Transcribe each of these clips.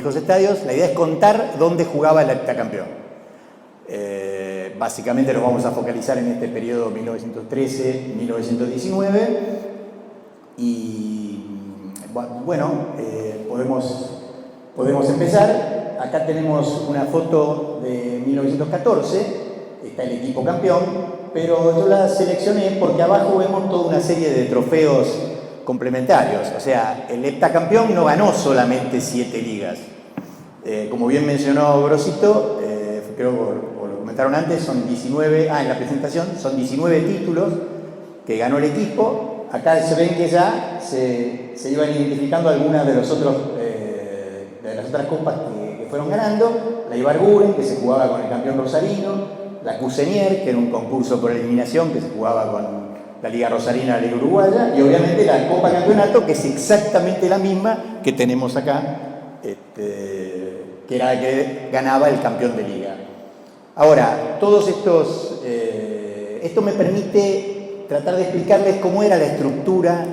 viejos estadios, la idea es contar dónde jugaba el heptacampeón. Básicamente nos vamos a focalizar en este periodo 1913-1919 y bueno, podemos empezar. Acá tenemos una foto de 1914, está el equipo campeón, pero yo la seleccioné porque abajo vemos toda una serie de trofeos complementarios. O sea, el heptacampeón no ganó solamente 7 ligas. Como bien mencionó Grosito, creo que lo comentaron antes, son 19, en la presentación, son 19 títulos que ganó el equipo. Acá se ven que ya se iban identificando algunas de las otras copas que fueron ganando. La Ibarguren, que se jugaba con el campeón rosarino, la Cusenier, que era un concurso por eliminación que se jugaba con la Liga Rosarina, la Liga Uruguaya, y obviamente la Copa Campeonato, que es exactamente la misma que tenemos acá, que era la que ganaba el campeón de liga. Ahora, todos estos, esto me permite tratar de explicarles cómo era la estructura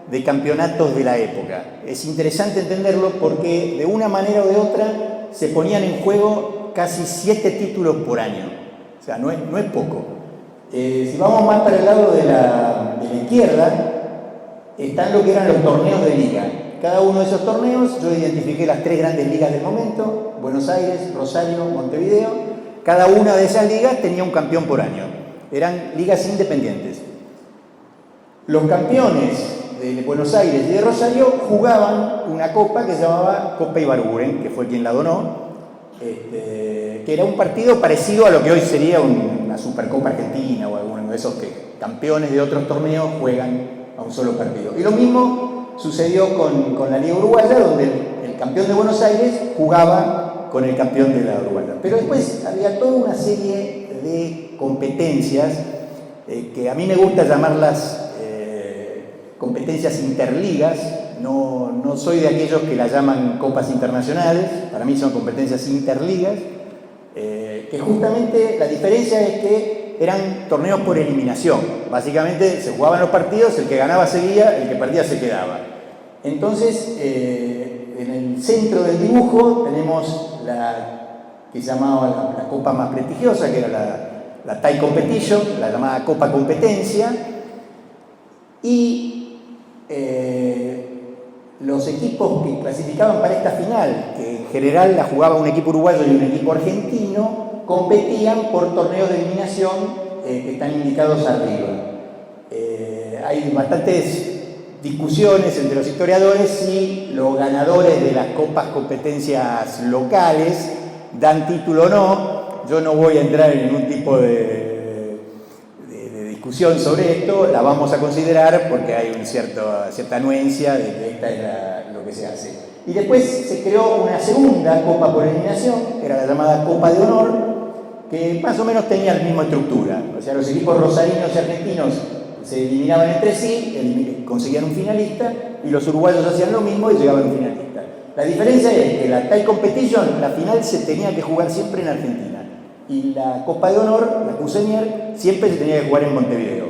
de campeonatos de la época. Es interesante entenderlo porque de una manera o de otra se ponían en juego casi 7 títulos por año. O sea, no es poco. Si vamos más para el lado de la izquierda, están lo que eran los torneos de liga. Cada uno de esos torneos, yo identifiqué las 3 grandes ligas del momento: Buenos Aires, Rosario, Montevideo. Cada una de esas ligas tenía un campeón por año. Eran ligas independientes. Los campeones de Buenos Aires y de Rosario jugaban una copa que se llamaba Copa Ibarguren, que fue quien la donó, que era un partido parecido a lo que hoy sería una Supercopa Argentina o alguno de esos que campeones de otros torneos juegan a un solo partido. Y lo mismo sucedió con la Liga Uruguaya, donde el campeón de Buenos Aires jugaba con el campeón de la Uruguaya. Pero después había toda una serie de competencias que a mí me gusta llamarlas competencias interligas. No soy de aquellos que las llaman copas internacionales, para mí son competencias interligas, que justamente la diferencia es que eran torneos por eliminación. Básicamente se jugaban los partidos, el que ganaba seguía, el que perdía se quedaba. Entonces, en el centro del dibujo tenemos la que se llamaba la copa más prestigiosa, que era la Thai Competition, la llamada Copa Competencia, y los equipos que clasificaban para esta final, que en general la jugaba un equipo uruguayo y un equipo argentino, competían por torneos de eliminación que están indicados arriba. Hay bastantes discusiones entre los historiadores si los ganadores de las copas competencias locales dan título o no. Yo no voy a entrar en ningún tipo de discusión sobre esto, la vamos a considerar porque hay cierta anuencia de que esta es lo que se hace. Y después se creó una segunda copa por eliminación, que era la llamada Copa de Honor, que más o menos tenía la misma estructura. O sea, los equipos rosarinos y argentinos se eliminaban entre sí, conseguían un finalista, y los uruguayos hacían lo mismo y llegaban a un finalista. La diferencia es que la Thai Competition, la final se tenía que jugar siempre en Argentina, y la Copa de Honor, la Cusenier, siempre se tenía que jugar en Montevideo.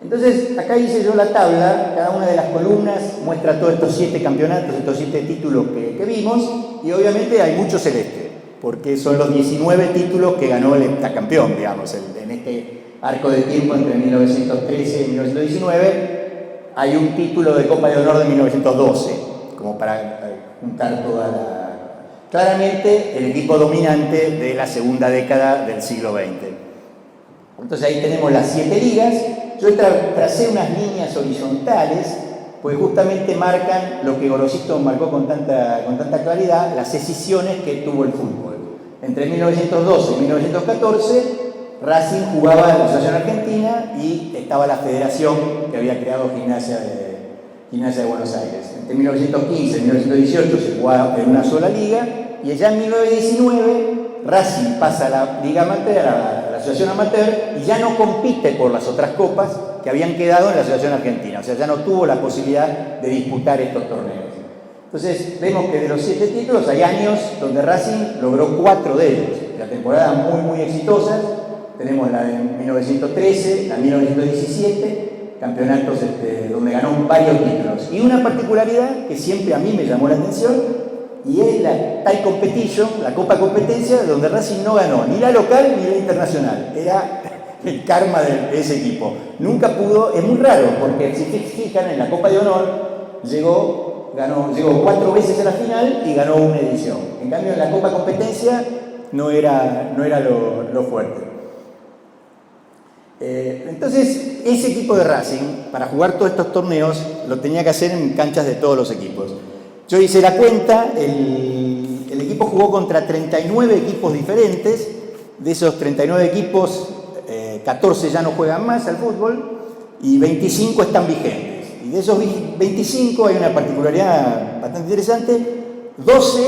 Entonces, acá hice yo la tabla, cada una de las columnas muestra todos estos 7 campeonatos, estos 7 títulos que vimos, y obviamente hay mucho celeste, porque son los 19 títulos que ganó el heptacampeón, digamos, en este arco de tiempo entre 1913 y 1919, hay un título de Copa de Honor de 1912, como para juntar toda la... Claramente el equipo dominante de la segunda década del siglo XX. Entonces ahí tenemos las 7 ligas. Yo tracé unas líneas horizontales, pues justamente marcan lo que Gorosito marcó con tanta claridad, las escisiones que tuvo el fútbol. Entre 1912 y 1914, Racing jugaba en la Asociación Argentina y estaba la federación que había creado Gimnasia de Buenos Aires. Entre 1915 y 1918 se jugaba en una sola liga, y ya en 1919 Racing pasa a la Liga Amateur, a la Asociación Amateur, y ya no compite por las otras copas que habían quedado en la Asociación Argentina. O sea, ya no tuvo la posibilidad de disputar estos torneos. Entonces, vemos que de los 7 títulos hay años donde Racing logró 4 de ellos. La temporada muy exitosas. Tenemos la de 1913, la de 1917, campeonatos donde ganó varios títulos. Y una particularidad que siempre a mí me llamó la atención y es la Thai Competition, la Copa Competencia, donde Racing no ganó ni la local ni la internacional. Era el karma de ese equipo. Nunca pudo, es muy raro, porque si se fijan, en la Copa de Honor llegó 4 veces a la final y ganó una edición. En cambio, en la Copa Competencia no era lo fuerte. Entonces, ese equipo de Racing, para jugar todos estos torneos, lo tenía que hacer en canchas de todos los equipos. Yo hice la cuenta, el equipo jugó contra 39 equipos diferentes. De esos 39 equipos, 14 ya no juegan más al fútbol y 25 están vigentes. Y de esos 25 hay una particularidad bastante interesante: 12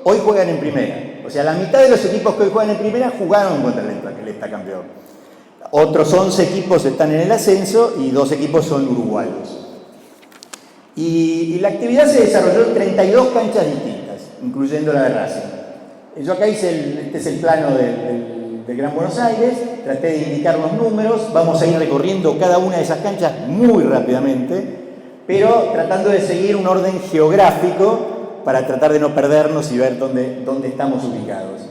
hoy juegan en primera. O sea, la mitad de los equipos que hoy juegan en primera jugaron contra el heptacampeón. Otros 11 equipos están en el ascenso y 2 equipos son uruguayos. Y la actividad se desarrolló en 32 canchas distintas, incluyendo la de Racing. Yo acá hice este es el plano del Gran Buenos Aires, traté de indicar los números, vamos a ir recorriendo cada una de esas canchas muy rápidamente, pero tratando de seguir un orden geográfico para tratar de no perdernos y ver dónde estamos ubicados.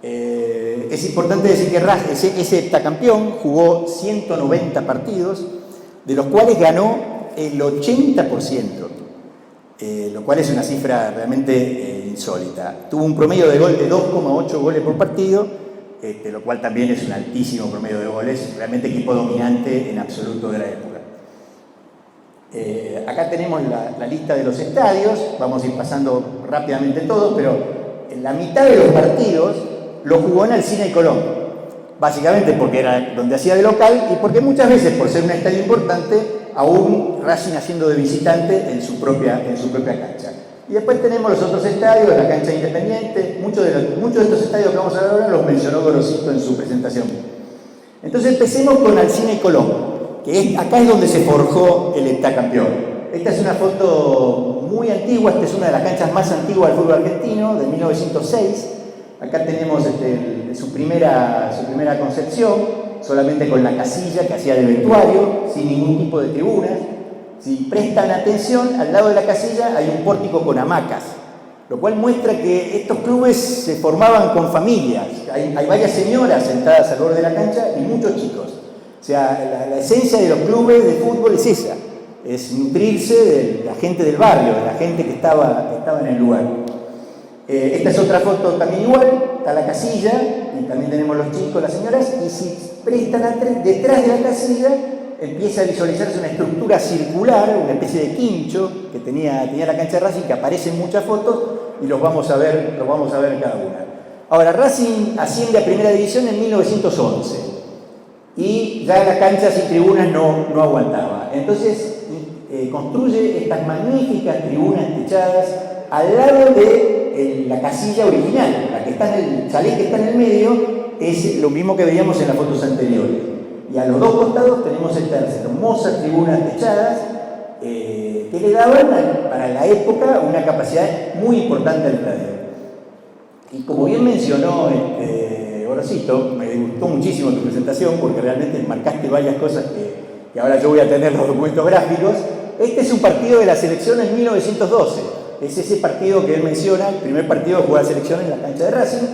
Es importante decir que ese heptacampeón jugó 190 partidos, de los cuales ganó el 80%, lo cual es una cifra realmente insólita. Tuvo un promedio de gol de 2,8 goles por partido, lo cual también es un altísimo promedio de goles, realmente equipo dominante en absoluto de la época. Acá tenemos la lista de los estadios, vamos a ir pasando rápidamente todos, pero en la mitad de los partidos lo jugó en Alsina y Colón, básicamente porque era donde hacía de local y porque muchas veces, por ser un estadio importante, aún Racing haciendo de visitante en su propia cancha. Y después tenemos los otros estadios, la cancha Independiente. Muchos de estos estadios que vamos a ver ahora los mencionó Gorosito en su presentación. Entonces empecemos con Alsina y Colón, que acá es donde se forjó el heptacampeón. Esta es una foto muy antigua, esta es una de las canchas más antiguas del fútbol argentino, de 1906. Acá tenemos su primera concepción, solamente con la casilla que hacía de vestuario, sin ningún tipo de tribunas. Si prestan atención, al lado de la casilla hay un pórtico con hamacas, lo cual muestra que estos clubes se formaban con familias. Hay varias señoras sentadas al borde de la cancha y muchos chicos. O sea, la esencia de los clubes de fútbol es esa, es nutrirse de la gente del barrio, de la gente que estaba en el lugar. Esta es otra foto también igual, está la casilla, y también tenemos los chicos, las señoras, y si prestan detrás de la casilla empieza a visualizarse una estructura circular, una especie de quincho que tenía la cancha de Racing, que aparece en muchas fotos, y los vamos a ver cada una. Ahora, Racing asciende a Primera División en 1911, y ya la cancha sin tribunas no aguantaba. Entonces construye estas magníficas tribunas techadas al lado de la casilla original, la que está en el chalet que está en el medio, es lo mismo que veíamos en las fotos anteriores. Y a los dos costados tenemos estas hermosas tribunas techadas que le daban para la época una capacidad muy importante al estadio. Y como bien mencionó Gorosito, me gustó muchísimo tu presentación porque realmente marcaste varias cosas que ahora yo voy a tener los documentos gráficos. Este es un partido de la selección en 1912. Es ese partido que él menciona, el primer partido que jugó la selección en la cancha de Racing.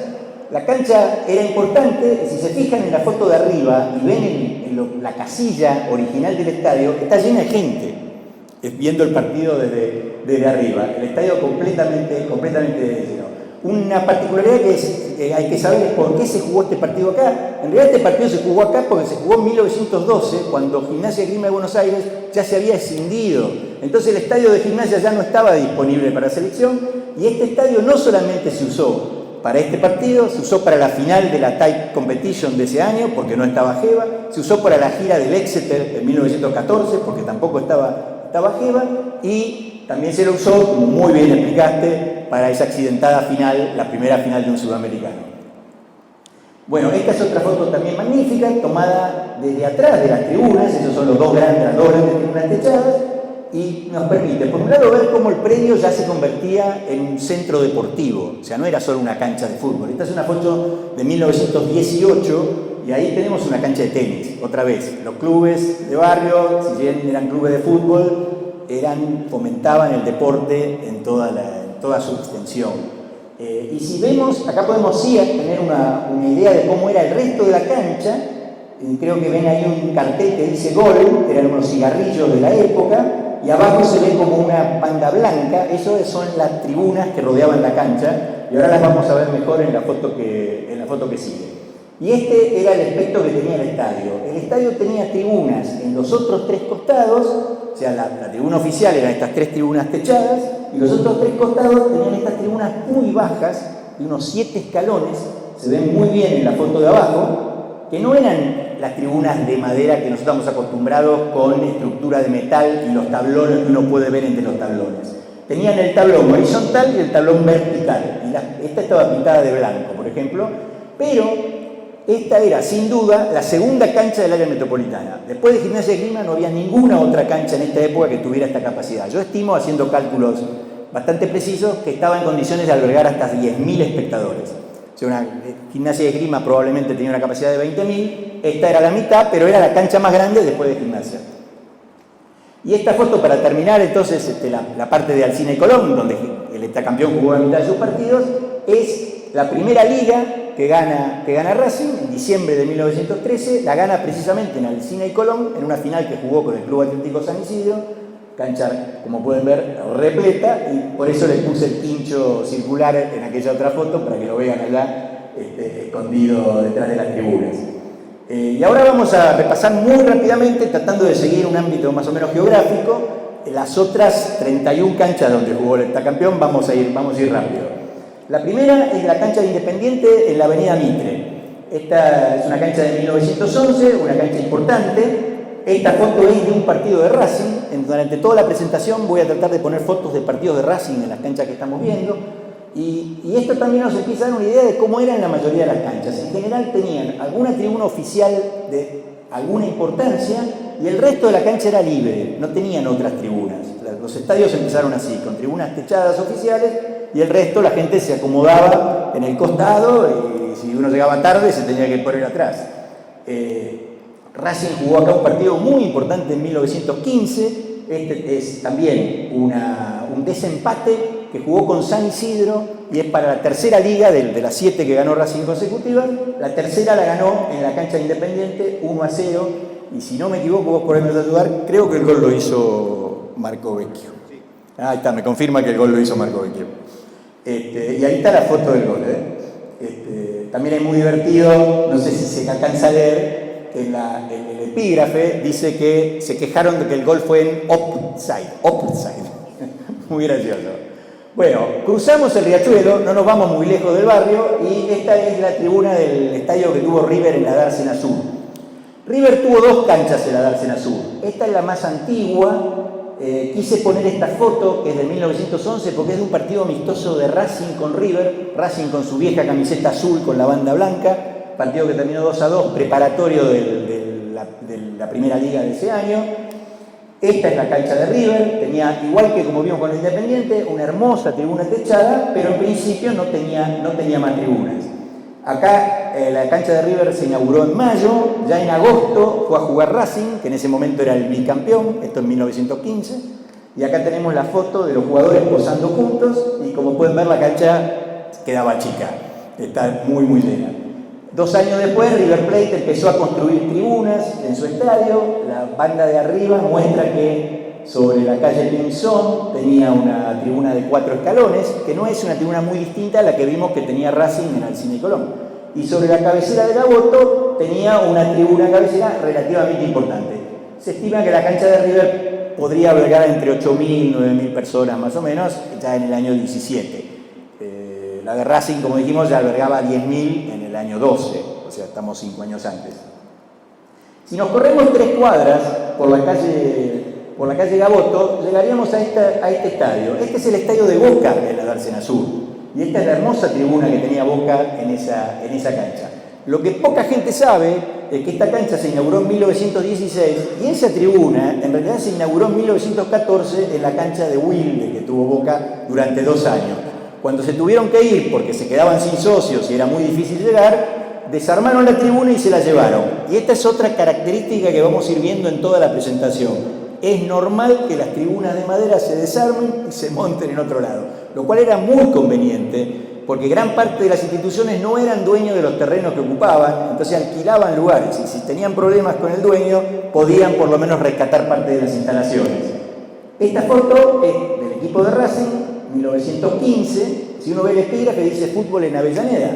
La cancha era importante, si se fijan en la foto de arriba y ven la casilla original del estadio, está llena de gente viendo el partido desde arriba. El estadio completamente lleno. Una particularidad que hay que saber es por qué se jugó este partido acá. En realidad este partido se jugó acá porque se jugó en 1912, cuando Gimnasia y Esgrima de Buenos Aires ya se había escindido. Entonces el estadio de Gimnasia ya no estaba disponible para selección, y este estadio no solamente se usó para este partido, se usó para la final de la Thai Competition de ese año, porque no estaba Geva, se usó para la gira del Exeter en 1914, porque tampoco estaba Geva, y también se lo usó, como muy bien explicaste, para esa accidentada final, la primera final de un sudamericano. Bueno, esta es otra foto también magnífica, tomada desde atrás de las tribunas, esos son las dos grandes tribunas techadas, y nos permite, por un lado, ver cómo el predio ya se convertía en un centro deportivo, o sea, no era solo una cancha de fútbol. Esta es una foto de 1918 y ahí tenemos una cancha de tenis. Otra vez, los clubes de barrio, si bien eran clubes de fútbol, fomentaban el deporte en toda toda su extensión. Y si vemos, acá podemos sí tener una idea de cómo era el resto de la cancha. Creo que ven ahí un cartel que dice gol, que eran unos cigarrillos de la época, y abajo se ve como una banda blanca. Eso son las tribunas que rodeaban la cancha, y ahora las vamos a ver mejor en la foto que sigue. Y este era el aspecto que tenía el estadio. El estadio tenía tribunas en los otros tres costados, o sea, la tribuna oficial eran estas tres tribunas techadas, y los otros tres costados tenían estas tribunas muy bajas, de unos 7 escalones, se ven muy bien en la foto de abajo, que no eran las tribunas de madera que nosotros estamos acostumbrados con estructura de metal y los tablones que uno puede ver entre los tablones. Tenían el tablón horizontal y el tablón vertical. Y esta estaba pintada de blanco, por ejemplo, pero esta era, sin duda, la segunda cancha del área metropolitana. Después de Gimnasia de Esgrima no había ninguna otra cancha en esta época que tuviera esta capacidad. Yo estimo, haciendo cálculos bastante precisos, que estaba en condiciones de albergar hasta 10.000 espectadores. O sea, una Gimnasia de Esgrima probablemente tenía una capacidad de 20.000, esta era la mitad, pero era la cancha más grande después de Gimnasia. Y esta foto, para terminar entonces la parte de Alsina y Colón, donde el heptacampeón jugó la mitad de sus partidos, es la primera liga que gana Racing en diciembre de 1913, la gana precisamente en Alsina y Colón, en una final que jugó con el Club Atlético San Isidro, cancha, como pueden ver, repleta, y por eso les puse el pincho circular en aquella otra foto, para que lo vean allá, escondido detrás de las tribunas. Y ahora vamos a repasar muy rápidamente, tratando de seguir un ámbito más o menos geográfico, las otras 31 canchas donde jugó el heptacampeón. Vamos a ir rápido. La primera es la cancha de Independiente en la avenida Mitre. Esta es una cancha de 1911, una cancha importante. Esta foto es de un partido de Racing. Durante toda la presentación voy a tratar de poner fotos de partidos de Racing en las canchas que estamos viendo. Y esto también nos empieza a dar una idea de cómo eran la mayoría de las canchas. En general tenían alguna tribuna oficial de alguna importancia y el resto de la cancha era libre, no tenían otras tribunas. Los estadios empezaron así, con tribunas techadas oficiales, y el resto la gente se acomodaba en el costado, y si uno llegaba tarde se tenía que poner atrás. Racing jugó acá un partido muy importante en 1915. Este es también un desempate que jugó con San Isidro, y es para la tercera liga de las 7 que ganó Racing consecutivas. La tercera la ganó en la cancha de Independiente 1-0, y si no me equivoco, vos por ahí me vas a ayudar, creo que el gol lo hizo Marco Vecchio. Ahí está, me confirma que el gol lo hizo Marco Vecchio. Y ahí está la foto del gol. También es muy divertido, no sé si se alcanza a leer, que en el epígrafe dice que se quejaron de que el gol fue en offside. Muy gracioso. Bueno, cruzamos el riachuelo, no nos vamos muy lejos del barrio, y esta es la tribuna del estadio que tuvo River en la Dársena Sur. River tuvo 2 canchas en la Dársena Sur. Esta es la más antigua. Quise poner esta foto, que es de 1911, porque es de un partido amistoso de Racing con River, Racing con su vieja camiseta azul con la banda blanca, partido que terminó 2-2, preparatorio de la primera liga de ese año. Esta es la cancha de River, tenía, igual que como vimos con el Independiente, una hermosa tribuna techada, pero en principio no tenía más tribunas. Acá la cancha de River se inauguró en mayo, ya en agosto fue a jugar Racing, que en ese momento era el bicampeón, esto en 1915, y acá tenemos la foto de los jugadores posando juntos, y como pueden ver la cancha quedaba chica, está muy muy llena. 2 años después, River Plate empezó a construir tribunas en su estadio. La banda de arriba muestra que sobre la calle Pinzón tenía una tribuna de 4 escalones, que no es una tribuna muy distinta a la que vimos que tenía Racing en Alsina y Colón. Y sobre la cabecera de Gaboto tenía una tribuna cabecera relativamente importante. Se estima que la cancha de River podría albergar entre 8.000 y 9.000 personas más o menos, ya en el año 17. La de Racing, como dijimos, ya albergaba 10.000 en el año 12, o sea, estamos 5 años antes. Si nos corremos 3 cuadras por la calle Gaboto, llegaríamos a este estadio. Este es el estadio de Boca en la Dársena Sur, y esta es la hermosa tribuna que tenía Boca en esa cancha. Lo que poca gente sabe es que esta cancha se inauguró en 1916, y esa tribuna en realidad se inauguró en 1914 en la cancha de Wilde que tuvo Boca durante 2 años. Cuando se tuvieron que ir porque se quedaban sin socios y era muy difícil llegar, desarmaron la tribuna y se la llevaron. Y esta es otra característica que vamos a ir viendo en toda la presentación. Es normal que las tribunas de madera se desarmen y se monten en otro lado. lo cual era muy conveniente porque gran parte de las instituciones no eran dueños de los terrenos que ocupaban, entonces alquilaban lugares y si tenían problemas con el dueño podían por lo menos rescatar parte de las instalaciones. Esta foto es del equipo de Racing, 1915, si uno ve el epígrafe dice fútbol en Avellaneda.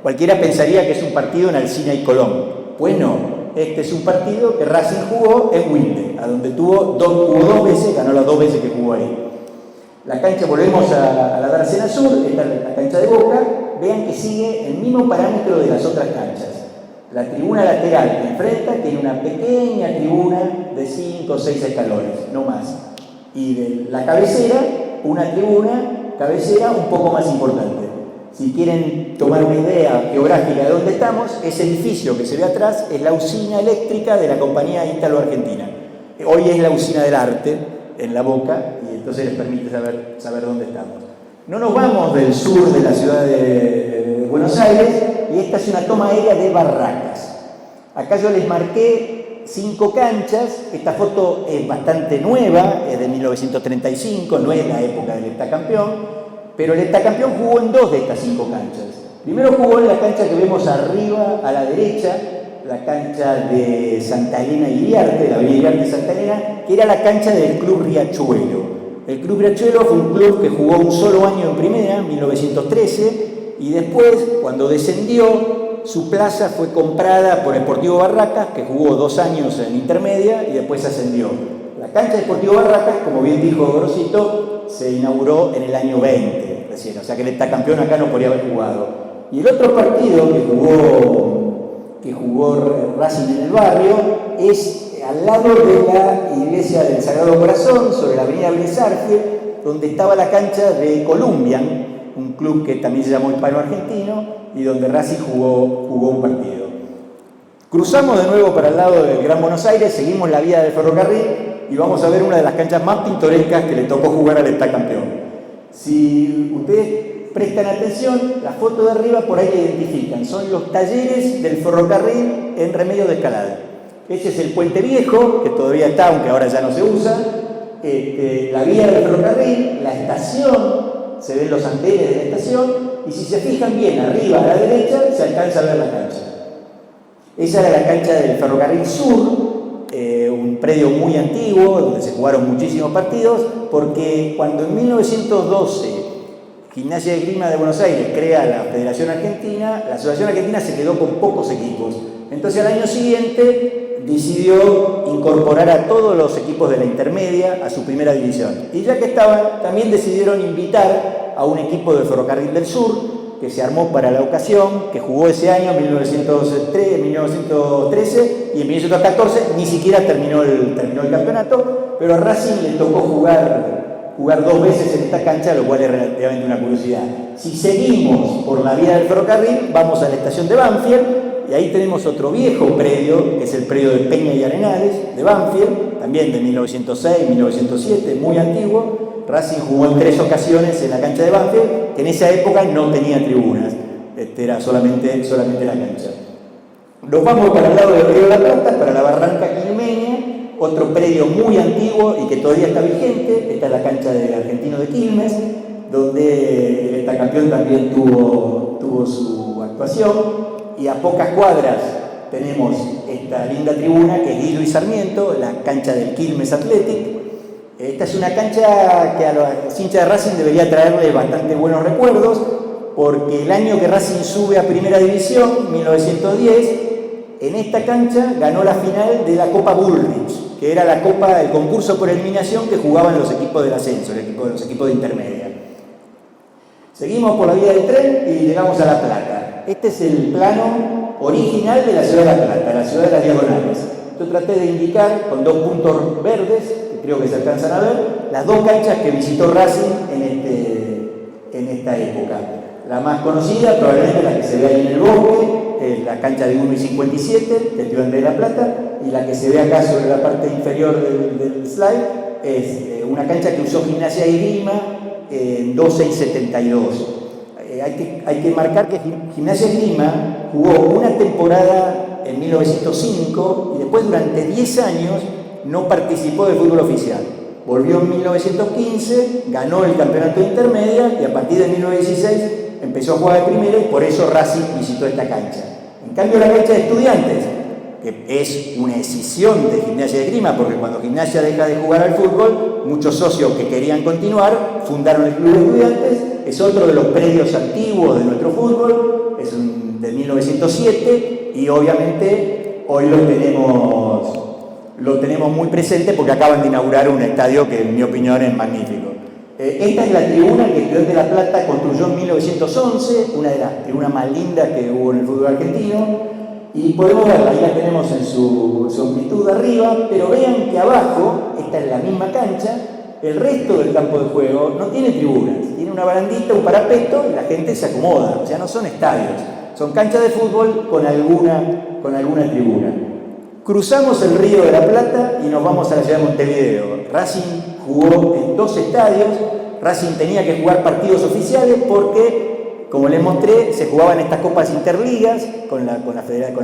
Cualquiera pensaría que es un partido en Alsina y Colón. Pues no, este es un partido que Racing jugó en Wilde, a donde jugó dos veces, ganó las 2 veces que jugó ahí. La cancha, volvemos a la Dársena Sur, esta es la cancha de Boca, vean que sigue el mismo parámetro de las otras canchas. La tribuna lateral que enfrenta tiene una pequeña tribuna de 5 o 6 escalones, no más. Y de la cabecera, una tribuna cabecera un poco más importante. Si quieren tomar una idea geográfica de dónde estamos, ese edificio que se ve atrás es la usina eléctrica de la compañía Ítalo-Argentina. Hoy es la usina del arte en La Boca y entonces les permite saber dónde estamos. No nos vamos del sur de la ciudad de Buenos Aires y esta es una toma aérea de Barracas. Acá yo les marqué 5 canchas, esta foto es bastante nueva, es de 1935, no es la época del heptacampeón, pero el heptacampeón jugó en 2 de estas 5 canchas. Primero jugó en la cancha que vemos arriba a la derecha, la cancha de Santa Elena y Iriarte, la avenida Iriarte Santa Elena, que era la cancha del Club Riachuelo. El Club Riachuelo fue un club que jugó un solo año en primera, 1913, y después, cuando descendió, su plaza fue comprada por Sportivo Barracas, que jugó 2 años en intermedia y después ascendió. La cancha de Sportivo Barracas, como bien dijo Gorosito, se inauguró en el año 20 recién, o sea que el heptacampeón acá no podría haber jugado. Y el otro partido que jugó Racing en el barrio es al lado de la iglesia del Sagrado Corazón, sobre la avenida Blesarfe, donde estaba la cancha de Columbian, un club que también se llamó Hispano-Argentino y donde Racing jugó un partido. Cruzamos de nuevo para el lado del Gran Buenos Aires, seguimos la vía del ferrocarril y vamos a ver una de las canchas más pintorescas que le tocó jugar al heptacampeón. Si ustedes prestan atención, la foto de arriba por ahí la identifican, son los talleres del ferrocarril en Remedios de Escalada. Ese es el Puente Viejo, que todavía está, aunque ahora ya no se usa, la vía del ferrocarril, la estación, se ven los andenes de la estación, y si se fijan bien arriba a la derecha, se alcanza a ver la cancha. Esa era la cancha del Ferrocarril Sur, un predio muy antiguo, donde se jugaron muchísimos partidos, porque cuando en 1912 Gimnasia de Esgrima de Buenos Aires crea la Federación Argentina, la Asociación Argentina se quedó con pocos equipos. Entonces al año siguiente decidió incorporar a todos los equipos de la intermedia a su primera división. Y ya que estaban, también decidieron invitar a un equipo del Ferrocarril del Sur, que se armó para la ocasión, que jugó ese año, 1913, y en 1914 ni siquiera terminó el campeonato, pero a Racing le tocó jugar 2 veces en esta cancha, lo cual es relativamente una curiosidad. Si seguimos por la vía del ferrocarril, vamos a la estación de Banfield, y ahí tenemos otro viejo predio, que es el predio de Peña y Arenales, de Banfield, también de 1906, 1907, muy antiguo. Racing jugó en 3 ocasiones en la cancha de Banfield, que en esa época no tenía tribunas, era solamente la cancha. Nos vamos para el lado del Río de la Plata, para la Barranca Quilmeña, otro predio muy antiguo y que todavía está vigente. Esta es la cancha del Argentino de Quilmes, donde el heptacampeón también tuvo su actuación. Y a pocas cuadras tenemos esta linda tribuna que es Guido y Sarmiento, la cancha del Quilmes Athletic. Esta es una cancha que a los hinchas de Racing debería traerle bastante buenos recuerdos, porque el año que Racing sube a Primera División, 1910, en esta cancha ganó la final de la Copa Bullrich, que era el concurso por eliminación que jugaban los equipos del ascenso, los equipos de intermedia. Seguimos por la vía del tren y llegamos a La Plata. Este es el plano original de la ciudad de La Plata, la ciudad de las Diagonales. Yo traté de indicar con 2 puntos verdes, que creo que se alcanzan a ver, las 2 canchas que visitó Racing en esta época. La más conocida, probablemente la que se ve ahí en el bosque, es la cancha de 1 y 57 del Estudiante de La Plata, y la que se ve acá sobre la parte inferior del slide es una cancha que usó Gimnasia de Esgrima en 12 y 72. Hay que marcar que Gimnasia de Esgrima jugó una temporada en 1905 y después durante 10 años no participó del fútbol oficial. volvió en 1915, ganó el campeonato de intermedia y a partir de 1916 empezó a jugar de primera y por eso Racing visitó esta cancha. En cambio, la cancha de Estudiantes, que es una escisión de Gimnasia de Esgrima, porque cuando Gimnasia deja de jugar al fútbol, muchos socios que querían continuar fundaron el Club de Estudiantes, es otro de los predios antiguos de nuestro fútbol, es de 1907 y obviamente hoy lo tenemos muy presente porque acaban de inaugurar un estadio que en mi opinión es magnífico. Esta es la tribuna que Estudiantes de La Plata construyó en 1911, una de las tribunas más lindas que hubo en el fútbol argentino. Y podemos verla, ahí la tenemos en su amplitud arriba, pero vean que abajo, esta es la misma cancha, el resto del campo de juego no tiene tribunas, tiene una barandita, un parapeto y la gente se acomoda, o sea, no son estadios, son canchas de fútbol con alguna tribuna. Cruzamos el Río de la Plata y nos vamos a la ciudad de Montevideo. Racing jugó en 2 estadios, Racing tenía que jugar partidos oficiales porque, como les mostré, se jugaban estas copas interligas con la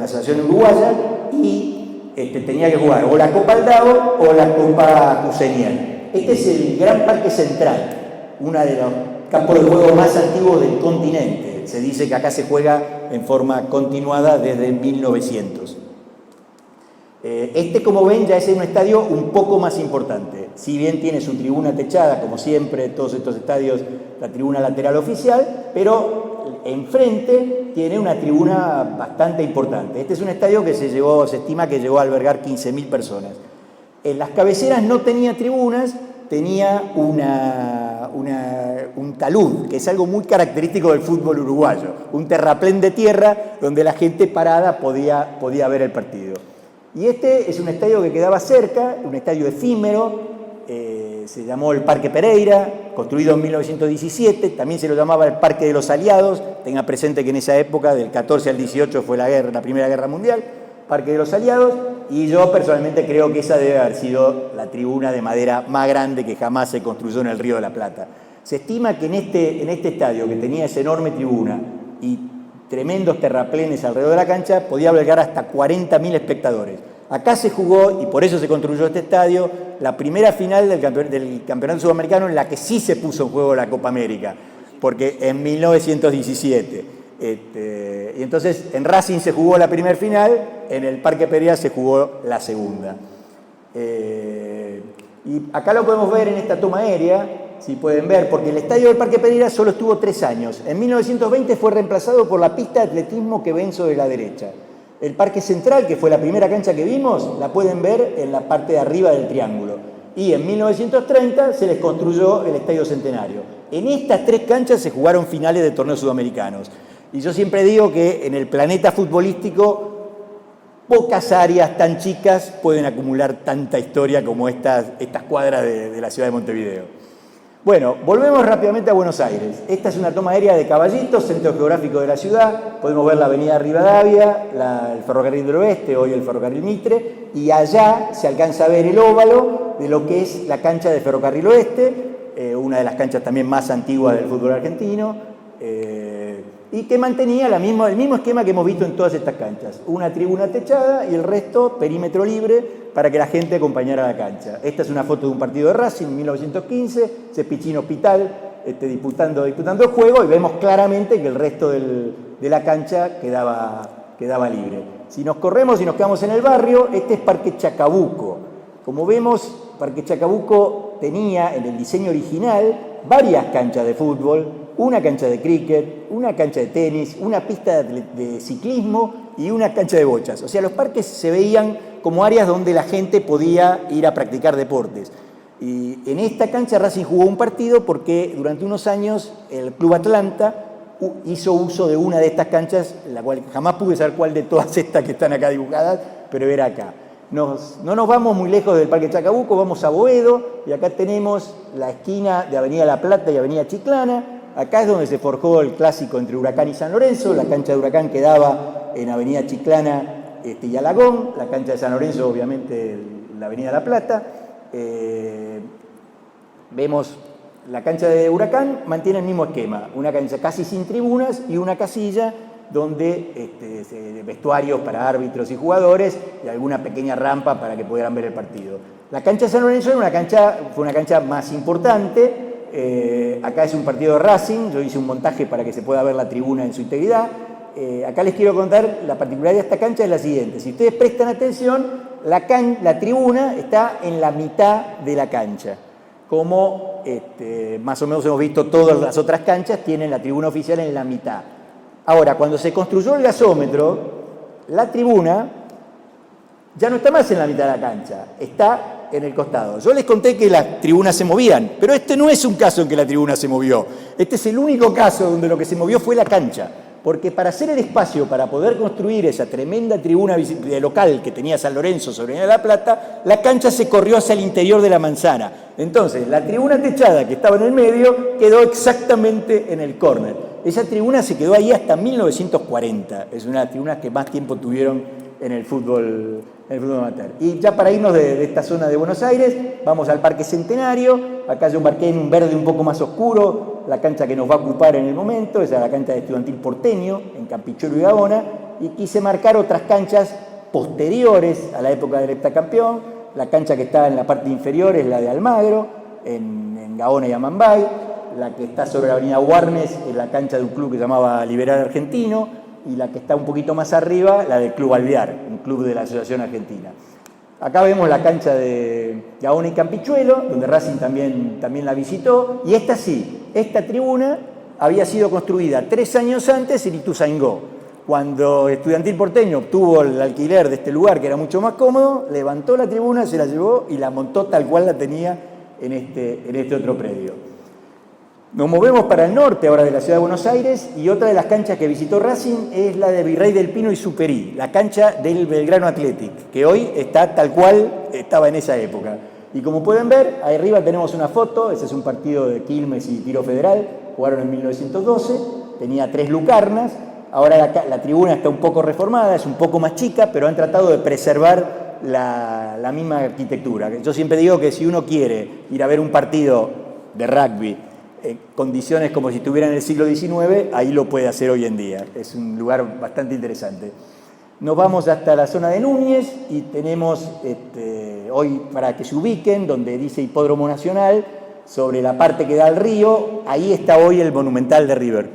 Asociación Uruguaya y tenía que jugar o la Copa Aldao o la Copa Cusenial. Este es el Gran Parque Central, uno de los campos de juego más antiguos del continente. Se dice que acá se juega en forma continuada desde 1900. Como ven, ya es un estadio un poco más importante. Si bien tiene su tribuna techada, como siempre, todos estos estadios, la tribuna lateral oficial, pero enfrente tiene una tribuna bastante importante. Este es un estadio que se estima que llegó a albergar 15.000 personas. En las cabeceras no tenía tribunas, tenía un talud, que es algo muy característico del fútbol uruguayo, un terraplén de tierra donde la gente parada podía ver el partido. Y este es un estadio que quedaba cerca, un estadio efímero, se llamó el Parque Pereira, construido en 1917, también se lo llamaba el Parque de los Aliados, tenga presente que en esa época, del 14 al 18, fue la Primera Guerra Mundial, Parque de los Aliados, y yo personalmente creo que esa debe haber sido la tribuna de madera más grande que jamás se construyó en el Río de la Plata. Se estima que en este estadio, que tenía esa enorme tribuna y tremendos terraplenes alrededor de la cancha, podía albergar hasta 40.000 espectadores. Acá se jugó, y por eso se construyó este estadio, la primera final del Campeonato Sudamericano en la que sí se puso en juego la Copa América, porque en 1917. Y entonces en Racing se jugó la primera final, en el Parque Pereira se jugó la segunda. Y acá lo podemos ver en esta toma aérea, si pueden ver, porque el estadio del Parque Pereira solo estuvo 3 años. En 1920 fue reemplazado por la pista de atletismo que ven sobre la derecha. El Parque Central, que fue la primera cancha que vimos, la pueden ver en la parte de arriba del triángulo. Y en 1930 se les construyó el Estadio Centenario. En estas 3 canchas se jugaron finales de torneos sudamericanos. Y yo siempre digo que en el planeta futbolístico pocas áreas tan chicas pueden acumular tanta historia como estas cuadras de la ciudad de Montevideo. Bueno, volvemos rápidamente a Buenos Aires. Esta es una toma aérea de Caballito, centro geográfico de la ciudad. Podemos ver la avenida Rivadavia, el ferrocarril del Oeste, hoy el ferrocarril Mitre, y allá se alcanza a ver el óvalo de lo que es la cancha de Ferrocarril Oeste, una de las canchas también más antiguas del fútbol argentino, y que mantenía el mismo esquema que hemos visto en todas estas canchas. Una tribuna techada y el resto perímetro libre para que la gente acompañara a la cancha. Esta es una foto de un partido de Racing en 1915, Ceppichín Hospital disputando el juego, y vemos claramente que el resto de la cancha quedaba libre. Si nos corremos y nos quedamos en el barrio, este es Parque Chacabuco. Como vemos, Parque Chacabuco tenía en el diseño original varias canchas de fútbol, una cancha de cricket, una cancha de tenis, una pista de ciclismo y una cancha de bochas. O sea, los parques se veían como áreas donde la gente podía ir a practicar deportes. Y en esta cancha Racing jugó un partido porque durante unos años el Club Atlanta hizo uso de una de estas canchas, la cual jamás pude saber cuál de todas estas que están acá dibujadas, pero era acá. No nos vamos muy lejos del Parque Chacabuco, vamos a Boedo, y acá tenemos la esquina de Avenida La Plata y Avenida Chiclana. Acá es donde se forjó el clásico entre Huracán y San Lorenzo. La cancha de Huracán quedaba en Avenida Chiclana y Alagón. La cancha de San Lorenzo, obviamente, en la Avenida La Plata. Vemos la cancha de Huracán, mantiene el mismo esquema. Una cancha casi sin tribunas y una casilla donde vestuarios para árbitros y jugadores y alguna pequeña rampa para que pudieran ver el partido. La cancha de San Lorenzo fue una cancha más importante. Acá es un partido de Racing, yo hice un montaje para que se pueda ver la tribuna en su integridad. Acá les quiero contar, la particularidad de esta cancha es la siguiente: si ustedes prestan atención, la tribuna está en la mitad de la cancha, como más o menos hemos visto todas las otras canchas, tienen la tribuna oficial en la mitad. Ahora, cuando se construyó el gasómetro, la tribuna ya no está más en la mitad de la cancha, está en el costado. Yo les conté que las tribunas se movían, pero este no es un caso en que la tribuna se movió. Este es el único caso donde lo que se movió fue la cancha, porque para hacer el espacio, para poder construir esa tremenda tribuna de local que tenía San Lorenzo sobre Avenida La Plata, la cancha se corrió hacia el interior de la manzana. Entonces, la tribuna techada que estaba en el medio quedó exactamente en el córner. Esa tribuna se quedó ahí hasta 1940. Es una de las tribunas que más tiempo tuvieron en el fútbol amateur. Y ya para irnos de esta zona de Buenos Aires, vamos al Parque Centenario. Acá yo marqué en un verde un poco más oscuro la cancha que nos va a ocupar en el momento. Esa es la cancha de Estudiantil Porteño, en Campichuelo y Gaona. Y quise marcar otras canchas posteriores a la época del heptacampeón. La cancha que está en la parte inferior es la de Almagro, en Gaona y Amambay. La que está sobre la avenida Warnes es la cancha de un club que se llamaba Liberal Argentino, y la que está un poquito más arriba, la del Club Alvear, un club de la Asociación Argentina. Acá vemos la cancha de Gaona y Campichuelo, donde Racing también la visitó, y esta tribuna había sido construida 3 años antes en Ituzaingó. Cuando Estudiantil Porteño obtuvo el alquiler de este lugar, que era mucho más cómodo, levantó la tribuna, se la llevó y la montó tal cual la tenía en este otro predio. Nos movemos para el norte ahora de la ciudad de Buenos Aires, y otra de las canchas que visitó Racing es la de Virrey del Pino y Superí, la cancha del Belgrano Athletic, que hoy está tal cual estaba en esa época. Y como pueden ver, ahí arriba tenemos una foto. Ese es un partido de Quilmes y Tiro Federal, jugaron en 1912, tenía 3 lucarnas. Ahora la tribuna está un poco reformada, es un poco más chica, pero han tratado de preservar la misma arquitectura. Yo siempre digo que si uno quiere ir a ver un partido de rugby en condiciones como si estuviera en el siglo XIX, ahí lo puede hacer hoy en día. Es un lugar bastante interesante. Nos vamos hasta la zona de Núñez y tenemos hoy, para que se ubiquen, donde dice Hipódromo Nacional, sobre la parte que da al río, ahí está hoy el Monumental de River.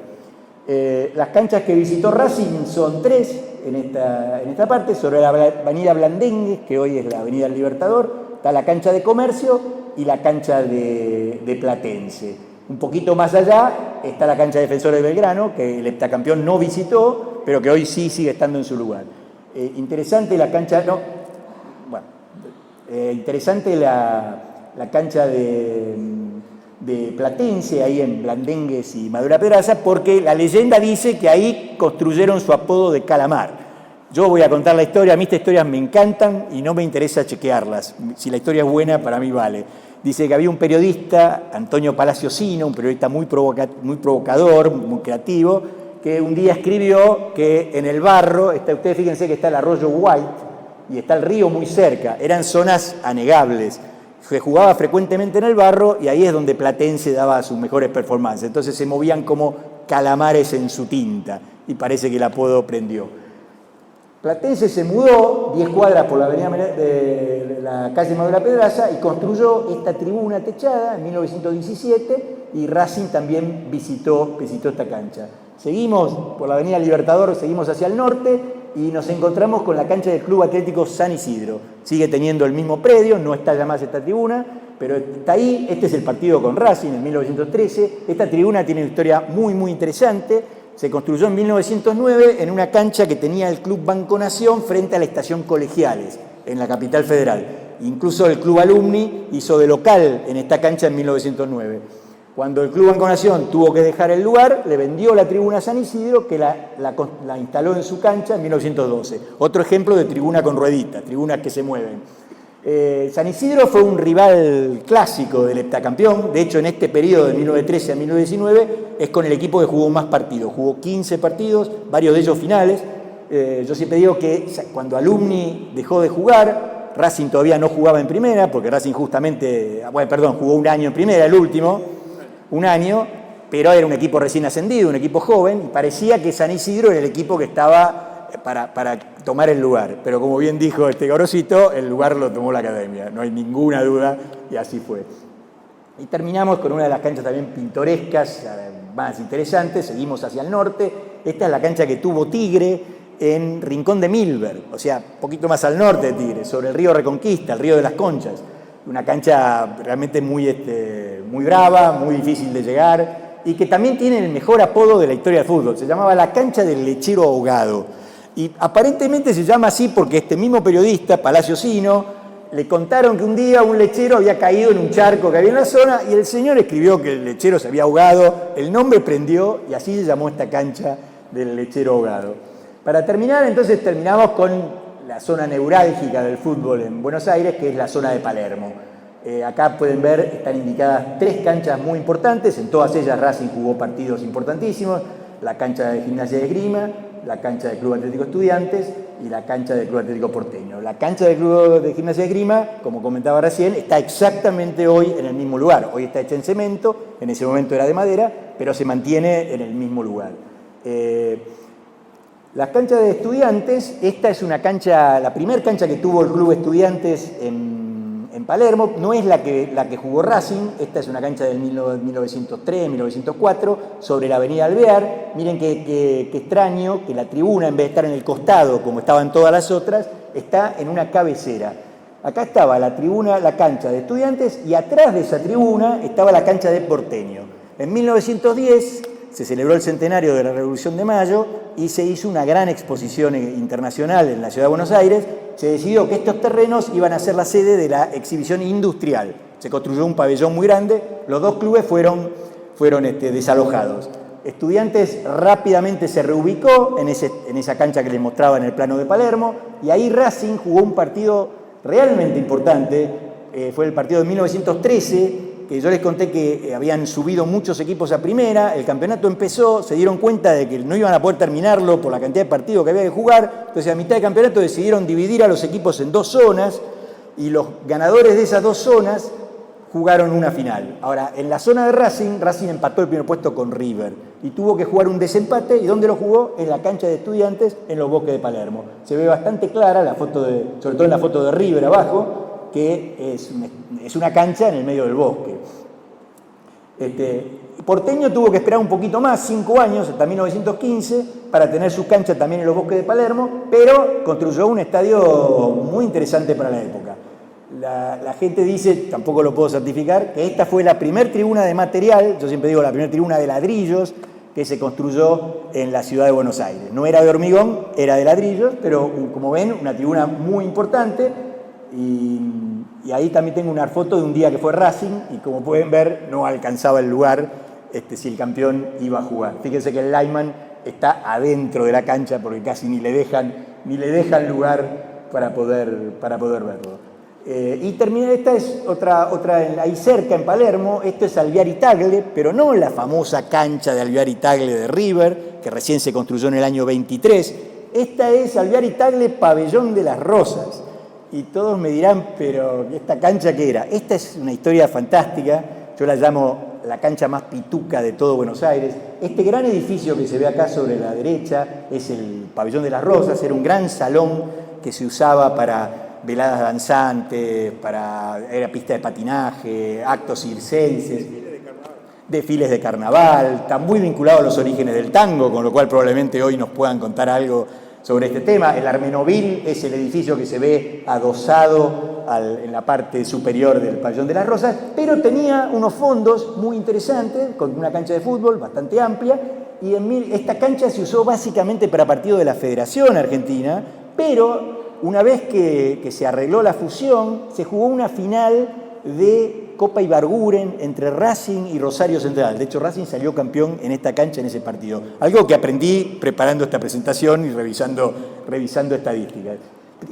Las canchas que visitó Racing son 3 en esta parte, sobre la avenida Blandengues, que hoy es la avenida del Libertador, está la cancha de Comercio y la cancha de Platense. Un poquito más allá está la cancha de Defensores de Belgrano, que el heptacampeón no visitó, pero que hoy sí sigue estando en su lugar. Interesante la cancha, interesante la cancha de Platense, ahí en Blandengues y Madura Pedraza, porque la leyenda dice que ahí construyeron su apodo de Calamar. Yo voy a contar la historia, a mí estas historias me encantan y no me interesa chequearlas. Si la historia es buena, para mí vale. Dice que había un periodista, Antonio Palacio Sino, un periodista muy provocador, muy creativo, que un día escribió que en el barro, ustedes fíjense que está el arroyo White y está el río muy cerca, eran zonas anegables. Se jugaba frecuentemente en el barro y ahí es donde Platense daba sus mejores performances. Entonces se movían como calamares en su tinta y parece que el apodo prendió. Platense se mudó 10 cuadras por la avenida de la calle Madura Pedraza y construyó esta tribuna techada en 1917, y Racing también visitó esta cancha. Seguimos por la avenida Libertador, seguimos hacia el norte y nos encontramos con la cancha del Club Atlético San Isidro. Sigue teniendo el mismo predio, no está ya más esta tribuna, pero está ahí. Este es el partido con Racing en 1913. Esta tribuna tiene una historia muy, muy interesante. Se construyó en 1909 en una cancha que tenía el Club Banco Nación frente a la estación Colegiales, en la capital federal. Incluso el Club Alumni hizo de local en esta cancha en 1909. Cuando el Club Banco Nación tuvo que dejar el lugar, le vendió la tribuna a San Isidro, que la instaló en su cancha en 1912. Otro ejemplo de tribuna con rueditas, tribunas que se mueven. San Isidro fue un rival clásico del heptacampeón. De hecho, en este periodo de 1913 a 1919 es con el equipo que jugó más partidos. Jugó 15 partidos, varios de ellos finales. Yo siempre digo que cuando Alumni dejó de jugar, Racing todavía no jugaba en primera, porque Racing jugó un año en primera, el último, un año. pero era un equipo recién ascendido, un equipo joven, y parecía que San Isidro era el equipo que estaba para tomar el lugar. Pero como bien dijo Gorosito, el lugar lo tomó la academia, no hay ninguna duda, y así fue. Y terminamos con una de las canchas también pintorescas, más interesantes, seguimos hacia el norte. Esta es la cancha que tuvo Tigre en Rincón de Milberg, o sea, un poquito más al norte de Tigre, sobre el río Reconquista, el río de las Conchas. Una cancha realmente muy brava, muy difícil de llegar, y que también tiene el mejor apodo de la historia del fútbol. Se llamaba la cancha del lechero ahogado. Y aparentemente se llama así porque este mismo periodista, Palacio Sino, le contaron que un día un lechero había caído en un charco que había en la zona y el señor escribió que el lechero se había ahogado, el nombre prendió y así se llamó esta cancha del lechero ahogado. Para terminar, entonces terminamos con la zona neurálgica del fútbol en Buenos Aires, que es la zona de Palermo. Acá pueden ver, están indicadas 3 canchas muy importantes, en todas ellas Racing jugó partidos importantísimos, la cancha de Gimnasia de Esgrima, la cancha del Club Atlético Estudiantes y la cancha del Club Atlético Porteño. La cancha del Club de Gimnasia de Esgrima, como comentaba recién, está exactamente hoy en el mismo lugar. Hoy está hecha en cemento, en ese momento era de madera, pero se mantiene en el mismo lugar. La cancha de Estudiantes, esta es una cancha, la primera cancha que tuvo el Club Estudiantes en Palermo, no es la que jugó Racing, esta es una cancha del 1903, 1904, sobre la avenida Alvear. Miren qué extraño que la tribuna, en vez de estar en el costado, como estaban todas las otras, está en una cabecera. Acá estaba la tribuna, la cancha de Estudiantes, y atrás de esa tribuna estaba la cancha de Porteño. En 1910 se celebró el centenario de la Revolución de Mayo y se hizo una gran exposición internacional en la ciudad de Buenos Aires. Se decidió que estos terrenos iban a ser la sede de la exhibición industrial. Se construyó un pabellón muy grande, los 2 clubes fueron desalojados. Estudiantes rápidamente se reubicó en esa cancha que les mostraba en el plano de Palermo, y ahí Racing jugó un partido realmente importante, fue el partido de 1913, que yo les conté que habían subido muchos equipos a primera, el campeonato empezó, se dieron cuenta de que no iban a poder terminarlo por la cantidad de partidos que había que jugar, entonces a mitad de campeonato decidieron dividir a los equipos en 2 zonas, y los ganadores de esas 2 zonas jugaron una final. Ahora, en la zona de Racing empató el primer puesto con River, y tuvo que jugar un desempate, ¿y dónde lo jugó? En la cancha de Estudiantes, en los Bosques de Palermo. Se ve bastante clara la foto sobre todo en la foto de River abajo, que es una cancha en el medio del bosque. Porteño tuvo que esperar un poquito más, 5 años, hasta 1915, para tener su cancha también en los Bosques de Palermo, pero construyó un estadio muy interesante para la época. La gente dice, tampoco lo puedo certificar, que esta fue la primer tribuna de material, yo siempre digo la primera tribuna de ladrillos, que se construyó en la ciudad de Buenos Aires. No era de hormigón, era de ladrillos, pero como ven, una tribuna muy importante. Y ahí también tengo una foto de un día que fue Racing, y como pueden ver, no alcanzaba el lugar si el campeón iba a jugar. Fíjense que el lineman está adentro de la cancha porque casi ni le dejan lugar para poder verlo. Y termina, esta es otra ahí cerca en Palermo, esto es Alvear Tagle, pero no la famosa cancha de Alvear Tagle de River, que recién se construyó en el año 23. Esta es Alvear Tagle Pabellón de las Rosas. Y todos me dirán, pero ¿esta cancha qué era? Esta es una historia fantástica, yo la llamo la cancha más pituca de todo Buenos Aires. Este gran edificio que se ve acá sobre la derecha es el Pabellón de las Rosas, era un gran salón que se usaba para veladas danzantes, era pista de patinaje, actos circenses, desfiles de carnaval, está muy vinculado a los orígenes del tango, con lo cual probablemente hoy nos puedan contar algo sobre este tema. El Armenovil es el edificio que se ve adosado en la parte superior del Pabellón de las Rosas, pero tenía unos fondos muy interesantes, con una cancha de fútbol bastante amplia, y esta cancha se usó básicamente para partidos de la Federación Argentina, pero una vez que se arregló la fusión, se jugó una final de Copa Ibarguren entre Racing y Rosario Central. De hecho, Racing salió campeón en esta cancha en ese partido. Algo que aprendí preparando esta presentación y revisando estadísticas.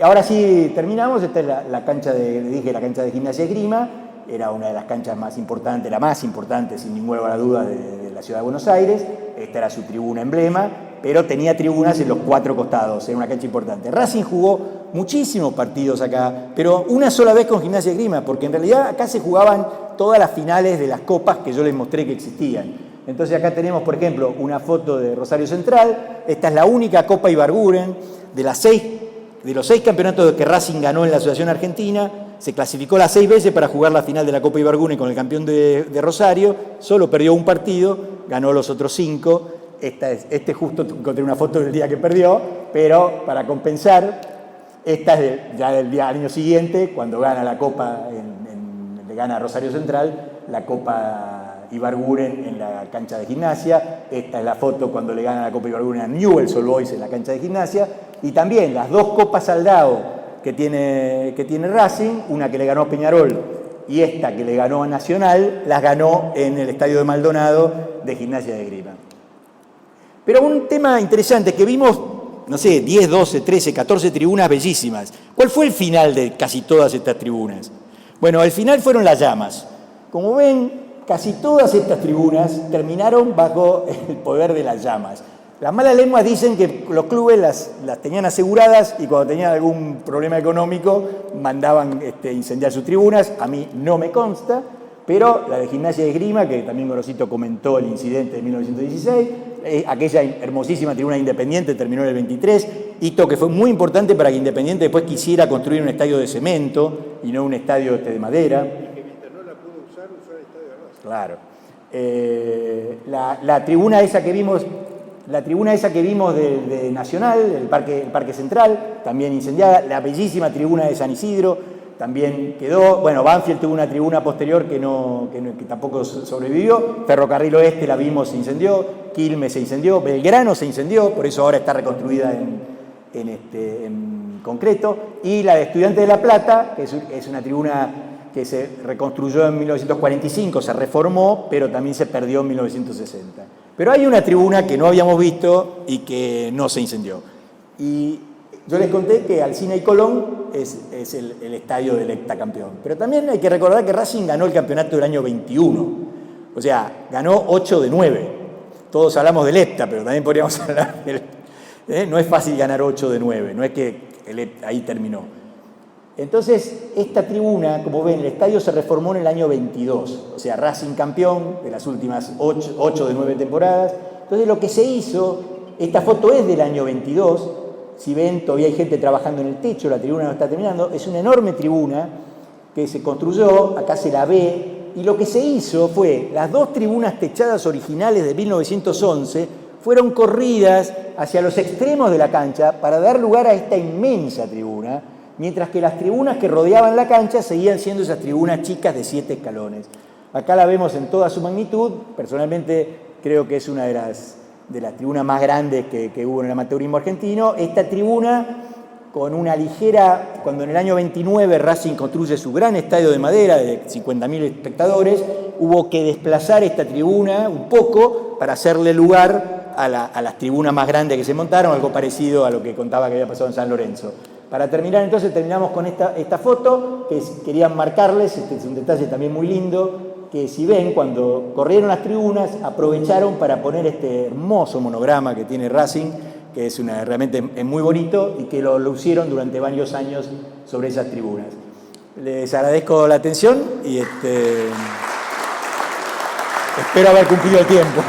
Ahora sí, terminamos. Esta es la cancha la cancha de Gimnasia de Esgrima. Era una de las canchas más importantes, la más importante, sin ninguna duda, de la ciudad de Buenos Aires. Esta era su tribuna emblema, pero tenía tribunas en los 4 costados, era una cancha importante. Racing jugó muchísimos partidos acá, pero una sola vez con Gimnasia de Esgrima, porque en realidad acá se jugaban todas las finales de las copas que yo les mostré que existían. Entonces acá tenemos, por ejemplo, una foto de Rosario Central. Esta es la única Copa Ibarguren de los 6 campeonatos que Racing ganó en la Asociación Argentina. Se clasificó las 6 veces para jugar la final de la Copa Ibarguren con el campeón de Rosario. Solo perdió un partido, ganó los otros 5. Este justo encontré una foto del día que perdió, pero para compensar, esta es ya del año siguiente, cuando gana la Copa, le gana Rosario Central, la Copa Ibarguren en la cancha de Gimnasia. Esta es la foto cuando le gana la Copa Ibarguren a Newell's Old Boys en la cancha de Gimnasia. Y también las 2 Copas Saldao que tiene Racing, una que le ganó a Peñarol y esta que le ganó a Nacional, las ganó en el estadio de Maldonado de Gimnasia de Esgrima. Pero un tema interesante que vimos, no sé, 10, 12, 13, 14 tribunas bellísimas. ¿Cuál fue el final de casi todas estas tribunas? Bueno, el final fueron las llamas. Como ven, casi todas estas tribunas terminaron bajo el poder de las llamas. Las malas lenguas dicen que los clubes las tenían aseguradas y cuando tenían algún problema económico mandaban incendiar sus tribunas. A mí no me consta, pero la de Gimnasia de Esgrima, que también Gorosito comentó el incidente de 1916, aquella hermosísima tribuna de Independiente terminó en el 23, hito que fue muy importante para que Independiente después quisiera construir un estadio de cemento y no un estadio de madera. Claro. La tribuna esa que vimos de Nacional, el Parque Central, también incendiada. La bellísima tribuna de San Isidro también quedó. Bueno, Banfield tuvo una tribuna posterior que tampoco sobrevivió. Ferrocarril Oeste la vimos, se incendió. Quilmes se incendió. Belgrano se incendió, por eso ahora está reconstruida en concreto. Y la de Estudiantes de La Plata, que es una tribuna que se reconstruyó en 1945, se reformó, pero también se perdió en 1960. Pero hay una tribuna que no habíamos visto y que no se incendió. Y yo les conté que Alsina y Colón es el estadio del hectacampeón. Pero también hay que recordar que Racing ganó el campeonato del año 21. O sea, ganó 8 de 9. Todos hablamos del hepta, pero también podríamos hablar del... No es fácil ganar 8 de 9, no es que ahí terminó. Entonces, esta tribuna, como ven, el estadio se reformó en el año 22, o sea, Racing campeón de las últimas 8 de 9 temporadas. Entonces, lo que se hizo, esta foto es del año 22, si ven, todavía hay gente trabajando en el techo, la tribuna no está terminando, es una enorme tribuna que se construyó, acá se la ve, y lo que se hizo fue, las 2 tribunas techadas originales de 1911 fueron corridas hacia los extremos de la cancha para dar lugar a esta inmensa tribuna, mientras que las tribunas que rodeaban la cancha seguían siendo esas tribunas chicas de 7 escalones. Acá la vemos en toda su magnitud. Personalmente creo que es una de las tribunas más grandes que hubo en el amateurismo argentino. Esta tribuna, con una ligera, cuando en el año 29 Racing construye su gran estadio de madera de 50.000 espectadores, hubo que desplazar esta tribuna un poco para hacerle lugar a las tribunas más grandes que se montaron, algo parecido a lo que contaba que había pasado en San Lorenzo. Para terminar, entonces, terminamos con esta foto, que quería marcarles, es un detalle también muy lindo, que si ven, cuando corrieron las tribunas, aprovecharon para poner este hermoso monograma que tiene Racing, que es realmente es muy bonito, y que lo lucieron durante varios años sobre esas tribunas. Les agradezco la atención y espero haber cumplido el tiempo.